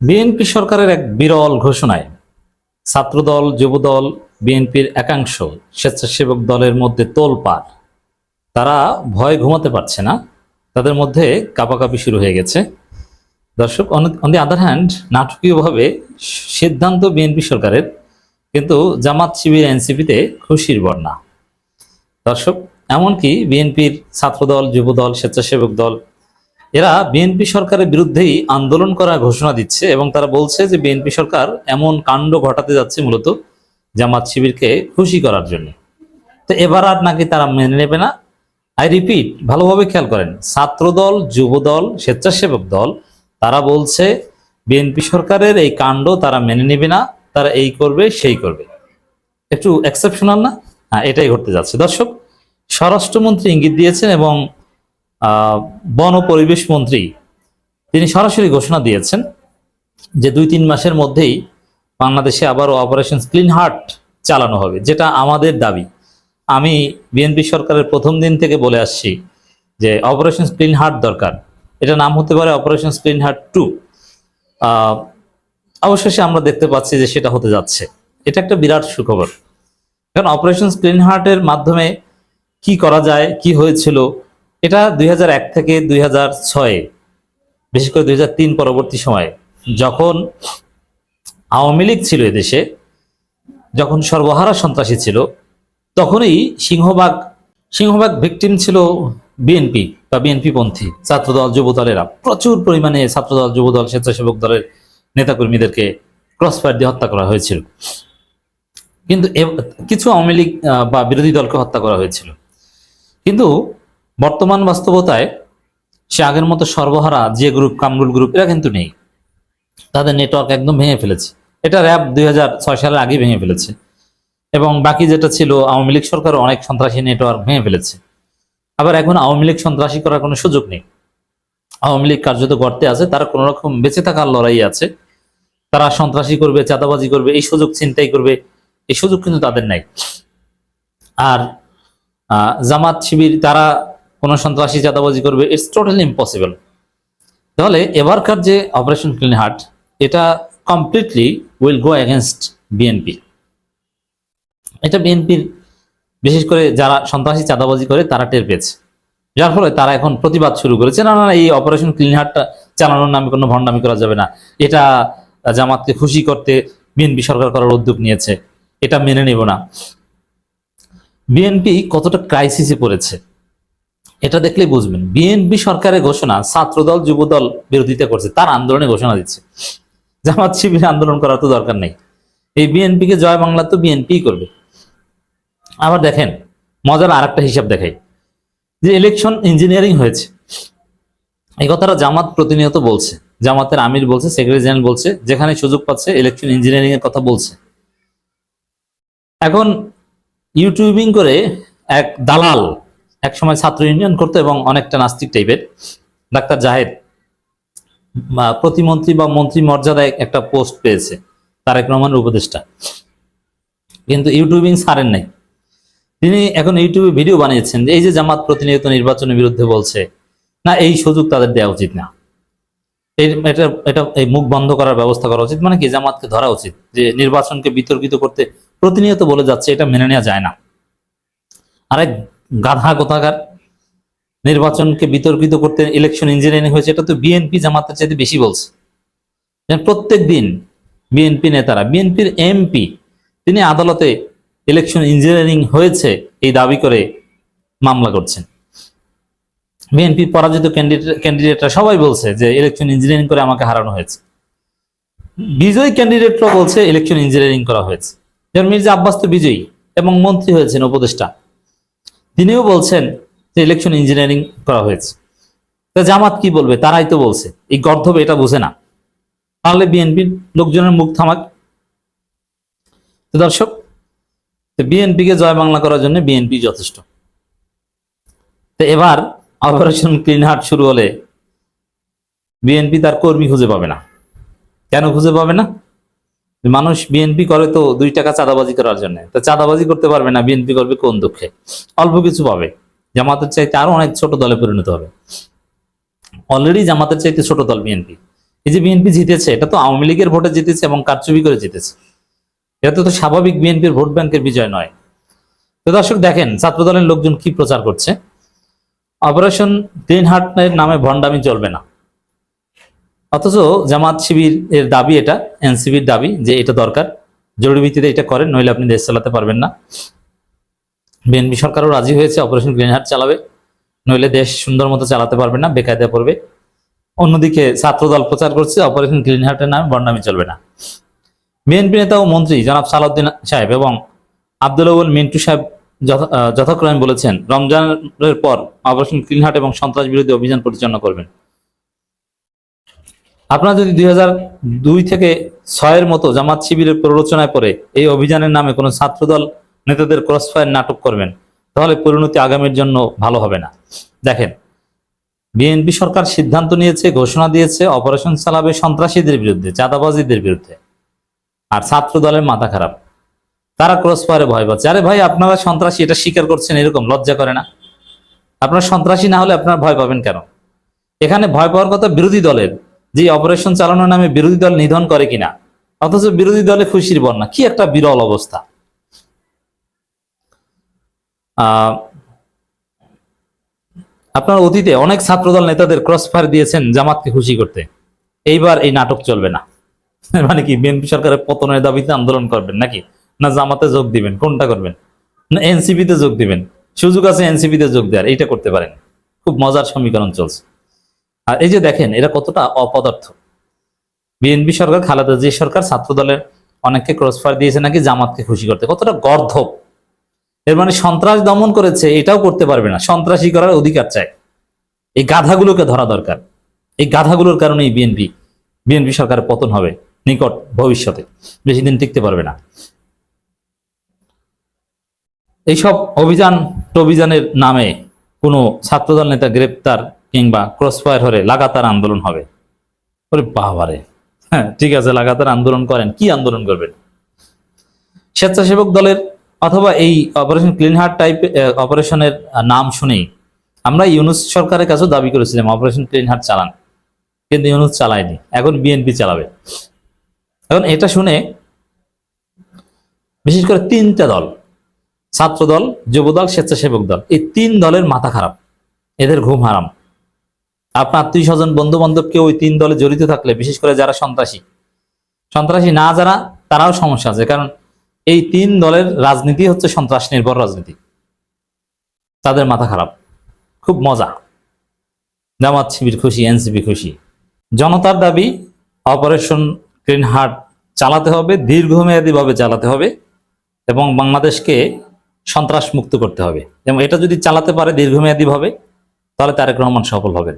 BNP সরকারের এক বিরল ঘোষণায় ছাত্রদল, যুবদল, বিএনপির একাংশ স্বেচ্ছাসেবক দলের মধ্যে তোলপাড়। তারা ভয়ে ঘুমাতে পারছে না, তাদের মধ্যে কাঁপাকাঁপি শুরু হয়ে গেছে। দর্শক, অন দি আদার হ্যান্ড, নাটকীয়ভাবে সিদ্ধান্ত বিএনপি সরকারের, কিন্তু জামাত, শিবির, এনসিপিতে খুশির বন্যা। দর্শক, এমনকি বিএনপির ছাত্রদল, যুবদল, স্বেচ্ছাসেবক দল এরা বিএনপি সরকারের বিরুদ্ধেই আন্দোলন করার ঘোষণা দিচ্ছে এবং তারা বলছে যে বিএনপি সরকার এমন কাণ্ড ঘটাতে যাচ্ছে মূলত জামাত শিবিরকে খুশি করার জন্য। তো এবার আর নাকি তারা মেনে নেবে না। আই রিপিট, ভালোভাবে খেয়াল করেন, ছাত্রদল, যুবদল, স্বেচ্ছাসেবক দল তারা বলছে বিএনপি সরকারের এই কাণ্ড তারা মেনে নেবে না, তারা এই করবে সেই করবে। একটু এক্সেপশনাল না? হ্যাঁ, এটাই ঘটতে যাচ্ছে। দর্শক, স্বরাষ্ট্রমন্ত্রী ইঙ্গিত দিয়েছেন এবং বন ও পরিবেশ মন্ত্রী তিনি সরাসরি ঘোষণা দিয়েছেন যে 2-3 মাসের মধ্যেই বাংলাদেশে আবারও অপারেশন ক্লিন হার্ট চালানো হবে, যেটা আমাদের দাবি। আমি বিএনপি সরকারের প্রথম দিন থেকে বলে আসছি যে অপারেশন ক্লিন হার্ট দরকার। এটা নাম হতে পারে অপারেশন ক্লিন হার্ট 2। অবশেষে আমরা দেখতে পাচ্ছি যে সেটা হতে যাচ্ছে। এটা একটা বিরাট সুখবর। কারণ অপারেশন ক্লিন হার্টের মাধ্যমে কি করা যায়, কি হয়েছিল, এটা 2001 থেকে 2006, বিশেষ করে 2003 পরবর্তী সময়ে যখন আওয়ামী লীগ ছিল এদেশে, যখন সর্বহারা সন্ত্রাসী ছিল, তখনই সিংহভাগ ভিকটিম ছিল বিএনপি বা বিএনপি পন্থী ছাত্রদল, যুবদলেরা। প্রচুর পরিমাণে ছাত্রদল, যুবদল, স্বেচ্ছাসেবক দলের নেতাকর্মীদেরকে ক্রসফায়ার দিয়ে হত্যা করা হয়েছিল। কিন্তু কিছু আওয়ামী লীগ বা বিরোধী দলকে হত্যা করা হয়েছিল। কিন্তু বর্তমান বাস্তবতায় সে আগের মতো সর্বহারা যে গ্রুপ, কামরুল গ্রুপ, এরা কিন্তু নেই। তাদের নেটওয়ার্ক একদম ভেঙে ফেলেছে। এটা র্যাব 2006 সালের আগে ভেঙে ফেলেছে। এবং বাকি যেটা ছিল, আওয়ামী লীগ সরকারও অনেক সন্ত্রাসী নেটওয়ার্ক ভেঙে ফেলেছে। আবার এখন আওয়ামী লীগ সন্ত্রাসী করার কোনো সুযোগ নেই। আওয়ামী লীগ কার্যত গর্তে আছে, তারা কোনো রকম বেঁচে থাকার লড়াই আছে। তারা সন্ত্রাসী করবে, চাঁদাবাজি করবে, এই সুযোগ ছিনতাই করবে, এই সুযোগ কিন্তু তাদের নাই। আর জামাত, শিবির তারা কোনো সন্ত্রাসী, চাঁদাবাজি করবে, ইটস টোটালি ইম্পসিবল। তাহলে এবারকার যে অপারেশন ক্লিন হার্ট, এটা completely will go against BNP. এটা বিএনপির, বিশেষ করে যারা সন্ত্রাসী, চাঁদাবাজি করে, তারা টের পেয়েছে। যার ফলে তারা এখন প্রতিবাদ শুরু করেছে, না না, এই অপারেশন ক্লিন হার্টটা চালানোর নামে কোনো ভণ্ডামি করা যাবে না, এটা জামাতকে খুশি করতে বিএনপি সরকার করার উদ্যোগ নিয়েছে, এটা মেনে নেব না। বিএনপি কতটা ক্রাইসিসে পড়েছে এটা দেখলেই বুঝবেন। বিএনপি সরকারের ঘোষণা ছাত্রদল, যুবদল বিরোধিতা করছে, তার আন্দোলনে ঘোষণা দিচ্ছে। জামাত, শিবির আন্দোলন করার তো দরকার নেই। এই বিএনপিকে জয় বাংলা তো বিএনপি করবে। আবার দেখেন, মজার আর একটা হিসাব দেখাই, যে ইলেকশন ইঞ্জিনিয়ারিং হয়েছে, এই কথাটা জামাত প্রতিনিয়ত বলছে, জামাতের আমির বলছে, সেক্রেটারি জেনারেল বলছে, যেখানে সুযোগ পাচ্ছে ইলেকশন ইঞ্জিনিয়ারিং এর কথা বলছে। এখন ইউটিউবিং করে এক দালাল, এক সময় ছাত্র ইউনিয়ন করতো এবং অনেকটা নাস্তিক টাইপের, ডাক্তার জাহেদ, প্রতিমন্ত্রী বা মন্ত্রী মর্যাদায় একটা পোস্ট পেয়েছে, তারেক রহমানের উপদেষ্টা, কিন্তু ইউটিউবিং ছাড়েন নাই। তিনি এখন ইউটিউবে ভিডিও বানিয়েছেন যে এই যে জামাত প্রতিনিয়ত নির্বাচনের বিরুদ্ধে বলছে, না, এই সুযোগ তাদের দেওয়া উচিত না, এটা এই মুখ বন্ধ করার ব্যবস্থা করা উচিত। মানে কি, জামাতকে ধরা উচিত যে নির্বাচনকে বিতর্কিত করতে প্রতিনিয়ত বলে যাচ্ছে, এটা মেনে নেওয়া যায় না। আরেক গাধা কোথাকার, নির্বাচনকে বিতর্কিত করতে ইলেকশন ইঞ্জিনিয়ারিং হয়েছে, এটা তো বিএনপি জামাতের চাইতে বেশি বলছে। প্রত্যেক দিন বিএনপি নেতারা, বিএনপির এমপি, তিনি আদালতে ইলেকশন ইঞ্জিনিয়ারিং হয়েছে এই দাবি করে মামলা করছেন। বিএনপি পরাজিত ক্যান্ডিডেটরা সবাই বলছে যে ইলেকশন ইঞ্জিনিয়ারিং করে আমাকে হারানো হয়েছে। বিজয়ী ক্যান্ডিডেটরা বলছে ইলেকশন ইঞ্জিনিয়ারিং করা হয়েছে। যেমন মির্জা আব্বাস তো বিজয়ী এবং মন্ত্রী হয়েছেন, উপদেষ্টা, তিনিও বলছেন যে ইলেকশন ইঞ্জিনিয়ারিং করা হয়েছে। তা জামাত কি বলবে? তারাই তো বলছে। এই গর্ধব এটা বুঝে না, তাহলে বিএনপির লোকজনের মুখ থামাক। তো দর্শক, বিএনপিকে জয় বাংলা করার জন্য বিএনপি যথেষ্ট। তো এবার অপারেশন ক্লিন হার্ট শুরু হলে বিএনপি তার কর্মী খুঁজে পাবে না। কেন খুঁজে পাবে না? মানুষ বিএনপি করে তো 2 টাকা চাঁদাবাজি করার জন্য, তা চাঁদাবাজি করতে পারবে না, বিএনপি করবে কোন দুঃখে? অল্প কিছু পাবে, জামাতের চাইতে আরো অনেক ছোট দলে পরিণত হবে। অলরেডি জামাতের চাইতে ছোট দল বিএনপি, এই যে বিএনপি জিতেছে, এটা তো আওয়ামী লীগের ভোটে জিতেছে এবং কারচুপি করে জিতেছে। এটা তো স্বাভাবিক বিএনপির ভোট ব্যাংকের বিজয় নয়। তো দর্শক দেখেন ছাত্রদলের লোকজন কি প্রচার করছে। অপারেশন গ্রিন হার্টের নামে ভণ্ডামি চলবে না, অথচ জামাত শিবির এর দাবি, এটা এনসিবির দাবি যে এটা দরকার, জরুরি ভিত্তিতে এটা করেন, নইলে আপনি দেশ চালাতে পারবেন না। বিএনপি সরকারও রাজি হয়েছে অপারেশন গ্রিন হার্ট চালাবে, নইলে দেশ সুন্দর মতো চালাতে পারবে না, বেকায়দা পড়বে। অন্যদিকে ছাত্রদল প্রচার করছে অপারেশন গ্রিন হার্টের নামে ভণ্ডামি চলবে না। বিএনপি নেতা ও মন্ত্রী জনাব সালাউদ্দিন সাহেব এবং আব্দুল আউয়াল মিন্টু সাহেব যথাক্রমে বলেছেন রমজানের পর অপারেশন গ্রিন হার্ট এবং সন্ত্রাস বিরোধী অভিযান পরিচালনা করবেন। আপনারা যদি 2002 থেকে 6-এর মতো জামাত শিবিরের প্ররোচনায় পড়ে এই অভিযানের নামে কোনো ছাত্রদল নেতাদের ক্রসফায়ার নাটক করবেন, তাহলে পরিণতি আগামীর জন্য ভালো হবে না। দেখেন, বিএনপি সরকার সিদ্ধান্ত নিয়েছে, ঘোষণা দিয়েছে অপারেশন চালাবে সন্ত্রাসীদের বিরুদ্ধে, চাঁদাবাজীদের বিরুদ্ধে, আর ছাত্র দলের মাথা খারাপ, তারা ক্রসফায়ারে ভয় পাচ্ছে। আরে ভাই, আপনারা সন্ত্রাসী এটা স্বীকার করছেন, এরকম লজ্জা করে না? আপনারা সন্ত্রাসী না হলে আপনারা ভয় পাবেন কেন? এখানে ভয় পাওয়ার কথা বিরোধী দলের, যে অপারেশন চালানোর নামে বিরোধী দল নিধন করে কিনা, অথচ বিরোধী দলে খুশির বন্যা। কি একটা বিরল অবস্থা। আপনার অতীতে অনেক ছাত্রদল নেতাদের ক্রসফায়ার দিয়েছেন জামাতকে খুশি করতে, এইবার এই নাটক চলবে না। মানে কি, বিএনপি সরকারের পতনের দাবিতে আন্দোলন করবেন নাকি, না জামাতে যোগ দিবেন, কোনটা করবেন? না এনসিপিতে যোগ দিবেন? সুযোগ আছে এনসিপিতে যোগ দেওয়ার, এইটা করতে পারেন। খুব মজার সমীকরণ চলছে। আর এই যে দেখেন এরা কতটা অপদার্থ। বিএনপি সরকার, খালেদা জিয়া সরকার ছাত্রদলের অনেককে ক্রসফায়ার দিয়েছে নাকি জামাতকে খুশি করতে। কতটা গর্ধব! এর মানে সন্ত্রাস দমন করেছে, এটাও করতে পারবে না, সন্ত্রাসী করার অধিকার চায়। এই গাধাগুলোকে ধরা দরকার। এই গাধাগুলোর কারণেই বিএনপি সরকারের পতন হবে নিকট ভবিষ্যতে, বেশি দিন টিকতে পারবে না। এইসব অভিযানের নামে কোনো ছাত্রদল নেতা গ্রেপ্তার কিংবা ক্রসফায়ার হলে লাগাতার আন্দোলন হবে। ওরে বাবারে! হ্যাঁ ঠিক আছে, লাগাতার আন্দোলন করেন, কি আন্দোলন করবেন? স্বেচ্ছাসেবক দলের অথবা এই অপারেশন ক্লিন হার্ট টাইপ অপারেশনের নাম শুনেই আমরা ইউনূস সরকারের কাছেও দাবি করেছিলাম অপারেশন ক্লিন হার্ট চালান, কিন্তু ইউনূস চালায়নি, এখন বিএনপি চালাবে। এখন এটা শুনে বিশেষ করে 3টা দল, ছাত্রদল, যুবদল, স্বেচ্ছাসেবক দল, এই 3 দলের মাথা খারাপ, এদের ঘুম হারাম। আপনার আত্মীয় স্বজন, বন্ধু বান্ধব কেউ ওই 3 দলে জড়িত থাকলে, বিশেষ করে যারা সন্ত্রাসী না যারা, তারাও সমস্যা আছে। কারণ এই 3 দলের রাজনীতি হচ্ছে সন্ত্রাস নির্ভর রাজনীতি। তাদের মাথা খারাপ। খুব মজা। জামাত শিবির খুশি, এনসিপি খুশি। জনতার দাবি অপারেশন গ্রিন হার্ট চালাতে হবে, দীর্ঘমেয়াদী ভাবে চালাতে হবে এবং বাংলাদেশকে সন্ত্রাস মুক্ত করতে হবে। এবং এটা যদি চালাতে পারে দীর্ঘমেয়াদী ভাবে, তাহলে তারেক রহমান সফল হবেন।